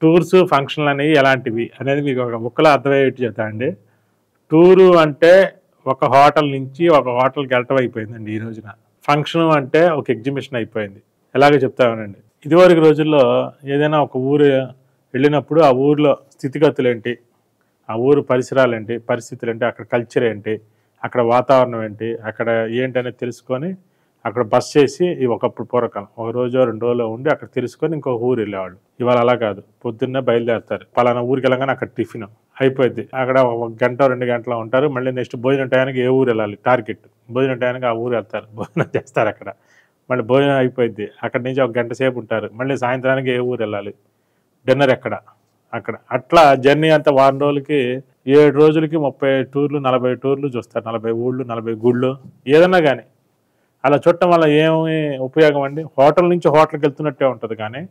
Tours, ఫంక్షన్‌లనేవి ఎలాంటివి అనేది మీకు ఒక ముక్కలో అర్థమయ్యేట్టు చెప్తా అండి. టూరు అంటే ఒక హోటల్ నుంచి ఒక హోటల్‌కి వెళ్ళటం అయిపోయిందండి ఈ రోజున. ఫంక్షను అంటే ఒక ఎగ్జిబిషన్ అయిపోయింది. ఎలాగో చెప్తా వినండి. ఇదివరకు రోజుల్లో ఏదైనా ఒక ఊరు వెళ్ళినప్పుడు ఆ ఊరిలో స్థితిగతులేంటి, ఆ ఊరు పరిసరాలేంటి, పరిస్థితులేంటి, అక్కడ కల్చర్ ఏంటి, అక్కడ వాతావరణం ఏంటి, అక్కడ ఏంటనేది తెలుసుకొని అక్కడ బస్ చేసి ఒకప్పుడు పూర్వకాలం ఒక రోజో 2 రోజులో ఉండి అక్కడ తెలుసుకొని ఇంకొక ఊరు వెళ్ళేవాళ్ళు. ఇవాళ అలా కాదు. పొద్దున్నే బయలుదేరుతారు. పలానా ఊరికి వెళ్ళగానే అక్కడ టిఫిన్ అయిపోద్ది. అక్కడ 1 గంట 2 గంటలో ఉంటారు. మళ్ళీ నెక్స్ట్ భోజనం టయానికి ఏ ఊరు వెళ్ళాలి టార్గెట్. భోజనం టయానికి ఆ ఊరు వెళ్తారు. భోజనం చేస్తారు అక్కడ. మళ్ళీ భోజనం అయిపోద్ది. అక్కడి నుంచి 1 గంట సేపు ఉంటారు. మళ్ళీ సాయంత్రానికి ఏ ఊరు వెళ్ళాలి, డిన్నర్ ఎక్కడ, అక్కడ అట్లా జర్నీ అంతా వారం రోజులకి 7 రోజులకి 30 టూర్లు 40 టూర్లు చూస్తారు. 40 ఊళ్ళు 40 గుళ్ళు ఏదన్నా కానీ అలా చూడటం వల్ల ఏమి ఉపయోగం అండి? హోటల్ నుంచి హోటల్కి వెళ్తున్నట్టే ఉంటుంది కానీ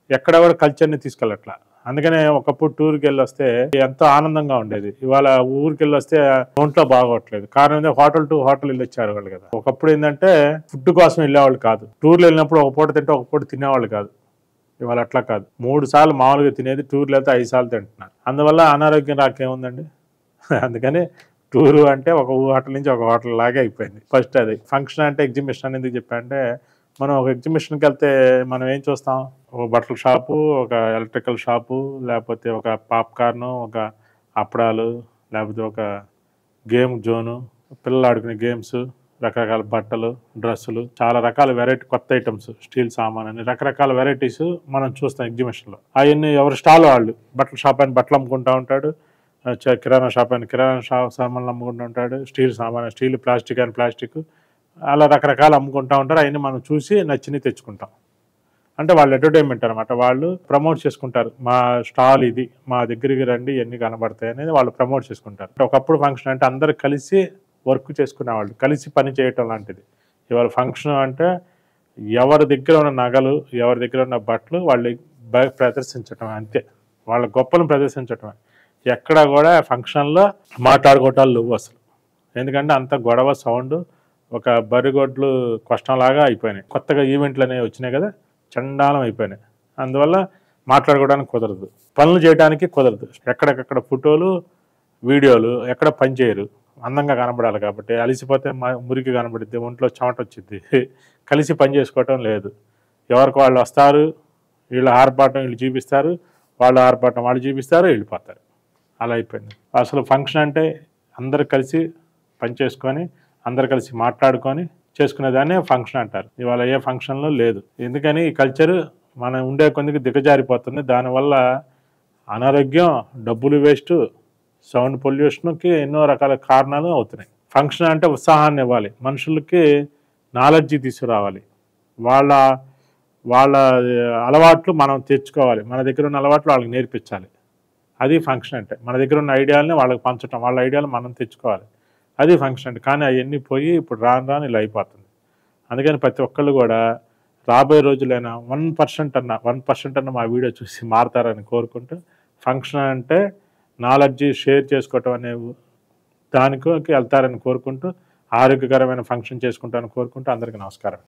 ఎక్కడ కూడా కల్చర్ని తీసుకెళ్ళట్లా. అందుకనే ఒకప్పుడు టూర్కి వెళ్ళి వస్తే ఎంతో ఆనందంగా ఉండేది. ఇవాళ ఊరికి వెళ్ళి వస్తే ఒంట్లో బాగోట్లేదు. కారణం ఏంటంటే హోటల్ టు హోటల్ వెళ్ళి వచ్చారు వాళ్ళు కదా. ఒకప్పుడు ఏంటంటే ఫుడ్ కోసం వెళ్ళేవాళ్ళు కాదు. టూర్లు వెళ్ళినప్పుడు ఒక పూట తింటే ఒక పూట తినేవాళ్ళు కాదు. ఇవాళ అట్లా కాదు. 3 సార్లు మామూలుగా తినేది టూర్లు వెళ్తే 5 సార్లు తింటున్నారు. అందువల్ల అనారోగ్యం రాకేముందండి. అందుకని టూరు అంటే ఒక హోటల్ నుంచి ఒక హోటల్ లాగే అయిపోయింది. ఫస్ట్ అది ఫంక్షన్ అంటే ఎగ్జిబిషన్ అని ఎందుకు చెప్పా అంటే మనం ఒక ఎగ్జిబిషన్కి వెళ్తే మనం ఏం చూస్తాం, ఒక బట్టల షాపు, ఒక ఎలక్ట్రికల్ షాపు, లేకపోతే ఒక పాప్కార్ను, ఒక అప్పడాలు, లేకపోతే ఒక గేమ్ జోను, పిల్లలు ఆడుకునే గేమ్స్, రకరకాల బట్టలు, డ్రెస్సులు, చాలా రకాల వెరైటీ కొత్త ఐటమ్స్, స్టీల్ సామాన్ అని రకరకాల వెరైటీస్ మనం చూస్తాం ఎగ్జిబిషన్లో. అవన్నీ ఎవరు స్టాల్ వాళ్ళు, బట్టల షాప్ అని బట్టలు అమ్ముకుంటూ ఉంటాడు, కిరాణా షాప్ అని కిరాణా సామాన్లు అమ్ముకుంటూ ఉంటాడు, స్టీల్ సామాన్, స్టీల్, ప్లాస్టిక్ అని ప్లాస్టిక్, అలా రకరకాలు అమ్ముకుంటూ ఉంటారు. అవన్నీ మనం చూసి నచ్చినవి తెచ్చుకుంటాం. అంటే వాళ్ళు ఎంటర్టైన్మెంట్ అనమాట. వాళ్ళు ప్రమోట్ చేసుకుంటారు, మా స్టాల్ ఇది, మా దగ్గరికి రండి ఎన్ని కనబడతాయి అనేది వాళ్ళు ప్రమోట్ చేసుకుంటారు. ఒకప్పుడు ఫంక్షన్ అంటే అందరు కలిసి వర్క్ చేసుకునేవాళ్ళు, కలిసి పని చేయటం లాంటిది. ఇవాళ ఫంక్షన్ అంటే ఎవరి దగ్గర ఉన్న నగలు, ఎవరి దగ్గర ఉన్న బట్టలు వాళ్ళు ప్రదర్శించటం అంతే. వాళ్ళ గొప్పలను ప్రదర్శించటమే. ఎక్కడ కూడా ఫంక్షన్లో మాట్లాడుకోవటాలు లేవు అసలు. ఎందుకంటే అంత గొడవ, సౌండ్, ఒక బరిగొడ్లు కష్టంలాగా అయిపోయినాయి. కొత్తగా ఈవెంట్లు అనేవి వచ్చినాయి కదా, చండాలం అయిపోయినాయి. అందువల్ల మాట్లాడుకోవడానికి కుదరదు, పనులు చేయడానికి కుదరదు. ఎక్కడికక్కడ ఫోటోలు, వీడియోలు, ఎక్కడ పని చేయరు. అందంగా కనబడాలి కాబట్టి. అలిసిపోతే మురికి కనబడిద్ది, ఒంట్లో చెమట వచ్చిద్ది. కలిసి పని చేసుకోవటం లేదు. ఎవరికి వాళ్ళు వస్తారు, వీళ్ళ ఆర్భాటం వీళ్ళు చూపిస్తారు, వాళ్ళ ఆర్భాటం వాళ్ళు చూపిస్తారు, వెళ్ళిపోతారు. అలా అయిపోయింది. అసలు ఫంక్షన్ అంటే అందరు కలిసి పని చేసుకొని, అందరు కలిసి మాట్లాడుకొని చేసుకునేదాన్ని ఫంక్షన్ అంటారు. ఇవాళ ఏ ఫంక్షన్లో లేదు. ఎందుకని ఈ కల్చరు మనం ఉండే కొందికి దిగజారిపోతుంది. దానివల్ల అనారోగ్యం, డబ్బులు వేస్టు, సౌండ్ పొల్యూషన్కి ఎన్నో రకాల కారణాలు అవుతున్నాయి. ఫంక్షన్ అంటే ఉత్సాహాన్ని ఇవ్వాలి, మనుషులకి నాలెడ్జి తీసుకురావాలి, వాళ్ళ వాళ్ళ అలవాట్లు మనం తెచ్చుకోవాలి, మన దగ్గర ఉన్న అలవాట్లు వాళ్ళకి నేర్పించాలి. అది ఫంక్షన్ అంటే. మన దగ్గర ఉన్న ఐడియాలని వాళ్ళకి పంచడం, వాళ్ళ ఐడియాలు మనం తెచ్చుకోవాలి. అది ఫంక్షన్ అంటే. కానీ అవన్నీ పోయి ఇప్పుడు రాను ఇలా అయిపోతుంది. అందుకని ప్రతి ఒక్కళ్ళు కూడా రాబోయే రోజులైనా 1% అన్న మా వీడియో చూసి మారతారని కోరుకుంటూ, ఫంక్షన్ అంటే నాలెడ్జి షేర్ చేసుకోవటం అనే దానికి వెళ్తారని కోరుకుంటూ, ఆరోగ్యకరమైన ఫంక్షన్ చేసుకుంటారని కోరుకుంటూ అందరికీ నమస్కారం.